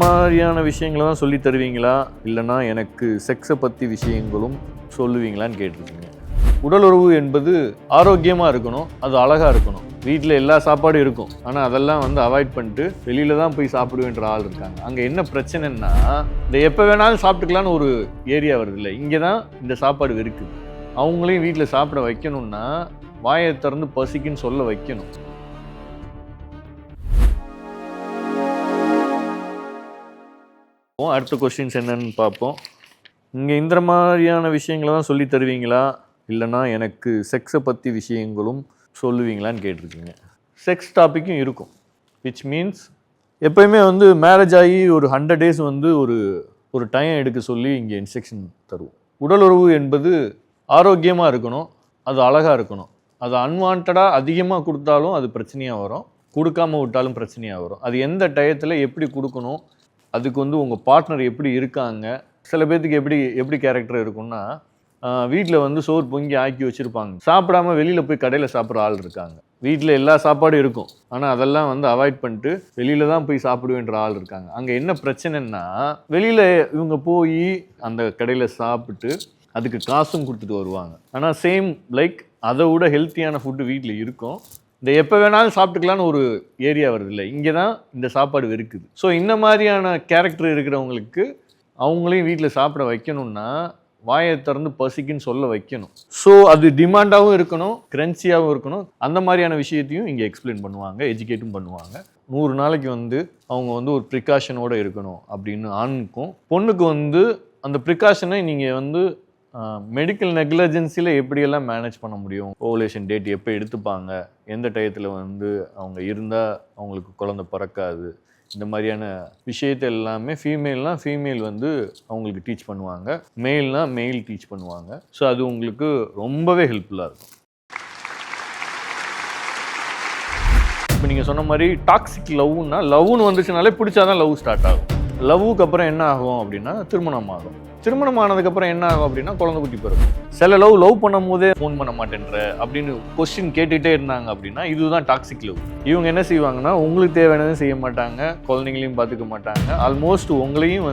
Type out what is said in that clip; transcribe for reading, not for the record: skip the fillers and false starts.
மாதிரியான விஷயங்களை தான் சொல்லி தருவீங்களா இல்லைனா எனக்கு செக்ஸை பற்றி விஷயங்களும் சொல்லுவீங்களான்னு கேட்டிருக்கீங்க. உடல் உறவு என்பது ஆரோக்கியமாக இருக்கணும், அது அழகாக இருக்கணும். வீட்டில் எல்லா சாப்பாடும் இருக்கும், ஆனால் அதெல்லாம் அவாய்ட் பண்ணிட்டு வெளியில தான் போய் சாப்பிடுவேன்ற ஆள் இருக்காங்க. அங்கே என்ன பிரச்சனைன்னா, இந்த எப்போ வேணாலும் சாப்பிட்டுக்கலான்னு ஒரு ஏரியா வருது இல்லை, இங்கே தான் இந்த சாப்பாடு இருக்குது. அவங்களையும் வீட்டில் சாப்பிட வைக்கணும்னா வாயை திறந்து பசிக்குன்னு சொல்ல வைக்கணும். அடுத்த கொஸ்டின்ஸ் என்னன்னு பார்ப்போம். இங்கே இந்த மாதிரியான விஷயங்களை தான் சொல்லி தருவீங்களா இல்லைனா எனக்கு செக்ஸை பற்றி விஷயங்களும் சொல்லுவீங்களான்னு கேட்டிருக்கீங்க. செக்ஸ் டாப்பிக்கும் இருக்கும், விச் மீன்ஸ் எப்போயுமே மேரேஜ் ஆகி ஒரு 100 days ஒரு டைம் எடுக்க சொல்லி இங்கே இன்ஸ்ட்ரக்ஷன் தருவோம். உடல் உறவு என்பது ஆரோக்கியமாக இருக்கணும், அது அழகாக இருக்கணும். அது அன்வான்டாக அதிகமாக கொடுத்தாலும் அது பிரச்சனையாக வரும், கொடுக்காமல் விட்டாலும் பிரச்சனையாக வரும். அது எந்த டயத்தில் எப்படி கொடுக்கணும், அதுக்கு உங்கள் பார்ட்னர் எப்படி இருக்காங்க. சில பேர்த்துக்கு எப்படி கேரக்டர் இருக்குன்னா, வீட்டில் சோறு பொங்கி ஆக்கி வச்சுருப்பாங்க, சாப்பிடாம வெளியில் போய் கடையில் சாப்பிட்ற ஆள் இருக்காங்க. வீட்டில் எல்லா சாப்பாடும் இருக்கும், ஆனால் அதெல்லாம் அவாய்ட் பண்ணிட்டு வெளியில தான் போய் சாப்பிடுவேன்ற ஆள் இருக்காங்க. அங்கே என்ன பிரச்சனைன்னா, வெளியில் இவங்க போய் அந்த கடையில் சாப்பிட்டு அதுக்கு காசும் கொடுத்துட்டு வருவாங்க. ஆனால் சேம் அதை விட ஹெல்த்தியான ஃபுட்டு வீட்டில் இருக்கும். இந்த எப்போ வேணாலும் சாப்பிட்டுக்கலான்னு ஒரு ஏரியா வருது இல்லை, இங்கே தான் இந்த சாப்பாடு இருக்குது. ஸோ இந்த மாதிரியான கேரக்டர் இருக்கிறவங்களுக்கு அவங்களையும் வீட்டில் சாப்பிட வைக்கணும்னா வாயை திறந்து பசிக்குன்னு சொல்ல வைக்கணும். ஸோ அது டிமாண்டாகவும் இருக்கணும், கிரன்ச்சியாகவும் இருக்கணும். அந்த மாதிரியான விஷயத்தையும் இங்கே எக்ஸ்பிளைன் பண்ணுவாங்க, எஜுகேட்டும் பண்ணுவாங்க. 100 நாளைக்கு அவங்க ஒரு ப்ரிகாஷனோடு இருக்கணும் அப்படின்னு ஆணுக்கும். பொண்ணுக்கு அந்த ப்ரிகாஷனை நீங்கள் மெடிக்கல் நெக்லஜென்சியில் எப்படியெல்லாம் மேனேஜ் பண்ண முடியும், ஓவலேஷன் டேட் எப்போ எடுத்துப்பாங்க, எந்த டயத்தில் அவங்க இருந்தால் அவங்களுக்கு குழந்தை பிறக்காது, இந்த மாதிரியான விஷயத்தை எல்லாமே ஃபீமேல் அவங்களுக்கு டீச் பண்ணுவாங்க, மெயில் டீச் பண்ணுவாங்க. ஸோ அது உங்களுக்கு ரொம்பவே ஹெல்ப்ஃபுல்லாக இருக்கும். இப்போ நீங்கள் சொன்ன மாதிரி டாக்ஸிக் லவ்னு வந்துச்சுனாலே பிடிச்சாதான் லவ் ஸ்டார்ட் ஆகும். லவ்வுக்கு அப்புறம் என்ன ஆகும் அப்படின்னா திருமணம் ஆகும். திருமணம் ஆனதுக்கப்புறம் என்ன ஆகும் அப்படின்னா குழந்தை குட்டி பிறக்கும். சில லவ் பண்ணும் போதே ஃபோன் பண்ண மாட்டேன்ற அப்படின்னு கொஸ்டின் கேட்டுகிட்டே இருந்தாங்க அப்படின்னா இதுதான் டாக்ஸிக் லவ். இவங்க என்ன செய்வாங்கன்னா, உங்களுக்கு தேவையானதும் செய்ய மாட்டாங்க, குழந்தைங்களையும் பார்த்துக்க மாட்டாங்க, ஆல்மோஸ்ட் உங்களையும்